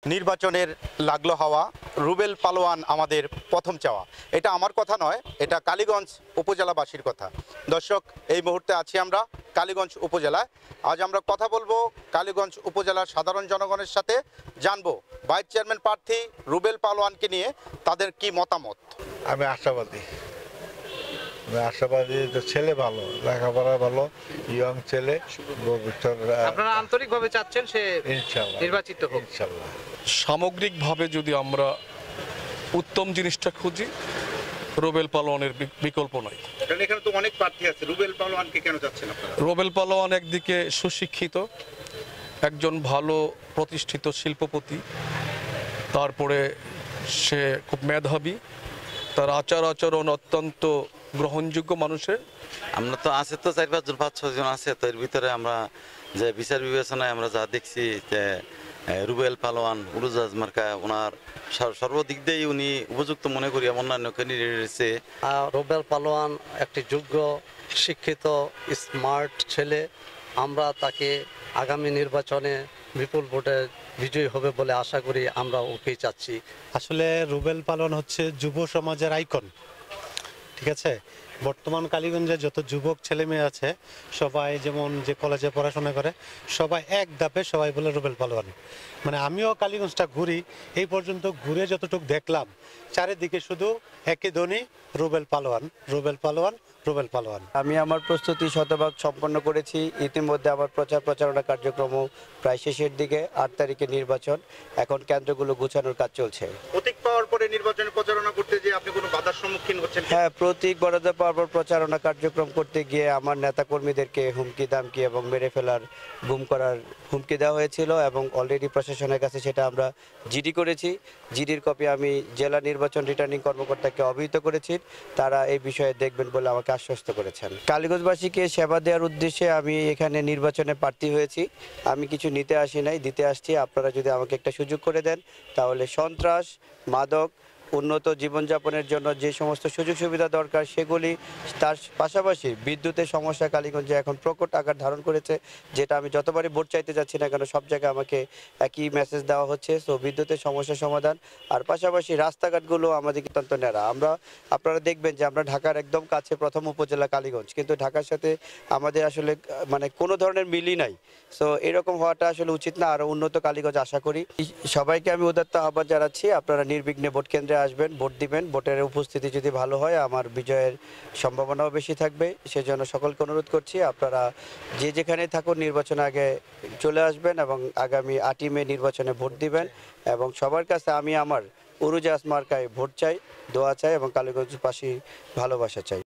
নির্বাচনের লাগলো হাওয়া, রুবেল পালোয়ান আমাদের প্রথম চাওয়া। এটা আমার কথা নয়, এটা কালীগঞ্জ উপজেলাবাসীর কথা। দর্শক, এই মুহূর্তে আছি আমরা কালীগঞ্জ উপজেলায়। আজ আমরা কথা বলবো কালীগঞ্জ উপজেলার সাধারণ জনগণের সাথে, জানবো ভাইস চেয়ারম্যান প্রার্থী রুবেল পালোয়ানকে নিয়ে তাদের কি মতামত। আমি আশাবাদী, তো ছেলে ভালো, লেখাপড়া ভালো, ইয়ং ছেলে। আপনারা আন্তরিকভাবে চাচ্ছেন সে নির্বাচিত হোক ইনশাআল্লাহ। সামগ্রিকভাবে যদি আমরা উত্তম জিনিসটা খুঁজি, রুবেল পালোয়ানের বিকল্প নয়। এখানে তো অনেক প্রার্থী আছে, রুবেল পালোয়ানকে কেন চাচ্ছেন আপনারা? রুবেল পালোয়ান একদিকে সুশিক্ষিত, একজন ভালো প্রতিষ্ঠিত শিল্পপতি, তারপরে সে খুব মেধাবী, তার আচার আচরণ অত্যন্ত গ্রহণযোগ্য মানুষের। আমরা তো আছে তো 4-5 জন আছে, তো এর ভিতরে আমরা যে বিচার বিবেচনায় আমরা যা দেখছি যে রুবেল পালোয়ান উড়োজাহাজ মার্কা ওনার সর্বদিক দিয়েই উনি উপযুক্ত মনে করি অন্যান্য ক্যান্ডিডেটে। রুবেল পালোয়ান একটি যোগ্য, শিক্ষিত, স্মার্ট ছেলে। আমরা তাকে আগামী নির্বাচনে বিপুল ভোটে বিজয়ী হবে বলে আশা করি। আমরা ওকেই চাচ্ছি। আসলে রুবেল পালোয়ান হচ্ছে যুব সমাজের আইকন, ঠিক আছে। বর্তমান কালীগঞ্জে যত যুবক ছেলে মেয়ে আছে, সবাই যেমন যে কলেজে পড়াশোনা করে, সবাই এক ধাপে সবাই বলে রুবেল পালোয়ান। মানে আমিও কালীগঞ্জটা ঘুরি, এই পর্যন্ত ঘুরে যতটুকু দেখলাম, চারিদিকে শুধু একই ধ্বনি, রুবেল পালোয়ান, রুবেল পালোয়ান, রুবেল পালোয়ান। আমি আমার প্রস্তুতি শতভাগ সম্পন্ন করেছি। ইতিমধ্যে আমার প্রচারণা কার্যক্রম প্রায় শেষের দিকে। 8 তারিখে নির্বাচন, এখন কেন্দ্রগুলো গুছানোর কাজ চলছে। প্রতীক পাওয়ার পরে নির্বাচনের প্রচারণা করতে যে আপনি কোনো বাধার সম্মুখীন হচ্ছেন? হ্যাঁ, প্রতীক বরাদ্দ পাওয়ার পর প্রচারণা কার্যক্রম করতে গিয়ে আমার নেতাকর্মীদেরকে হুমকি দামকি এবং মেরে ফেলার, গুম করার হুমকি দেওয়া হয়েছিল, এবং অলরেডি প্রশাসনের কাছে সেটা আমরা জিডি করেছি। জিডির কপি আমি জেলা নির্বাচন রিটার্নিং কর্মকর্তাকে অবহিত করেছি, তারা এই বিষয়ে দেখবেন বলে আমাকে আশ্বস্ত করেছেন। কালীগঞ্জবাসীকে সেবা দেওয়ার উদ্দেশ্যে আমি এখানে নির্বাচনে প্রার্থী হয়েছি। আমি কিছু নিতে আসি নাই, দিতে আসছি। আপনারা যদি আমাকে একটা সুযোগ করে দেন, তাহলে সন্ত্রাস, মাদক, উন্নত জীবনযাপনের জন্য যে সমস্ত সুযোগ সুবিধা দরকার সেগুলি, তার পাশাপাশি বিদ্যুতের সমস্যা কালীগঞ্জে এখন প্রকট আকার ধারণ করেছে, যেটা আমি যতবারই ভোট চাইতে যাচ্ছি না কেন সব জায়গায় আমাকে একই মেসেজ দেওয়া হচ্ছে। সো বিদ্যুতের সমস্যা সমাধান, আর পাশাপাশি রাস্তাঘাটগুলো আমাদের অত্যন্ত ন্যাড়া। আপনারা দেখবেন যে আমরা ঢাকার একদম কাছে প্রথম উপজেলা কালীগঞ্জ, কিন্তু ঢাকার সাথে আমাদের আসলে মানে কোনো ধরনের মিলই নাই। সো এরকম হওয়াটা আসলে উচিত না। আরও উন্নত কালীগঞ্জ আশা করি। সবাইকে আমি উদাত্ত আহ্বান জানাচ্ছি, আপনারা নির্বিঘ্নে ভোট কেন্দ্রে আসবেন, ভোট দিবেন। ভোটের উপস্থিতি যদি ভালো হয়, আমার বিজয়ের সম্ভাবনাও বেশি থাকবে। সেজন্য সকলকে অনুরোধ করছি, আপনারা যে যেখানে থাকুন নির্বাচন আগে চলে আসবেন এবং আগামী 8ই মে নির্বাচনে ভোট দিবেন। এবং সবার কাছে আমি আমার উড়োজাহাজ মার্কায় ভোট চাই, দোয়া চাই এবং কালীগঞ্জবাসী ভালোবাসা চাই।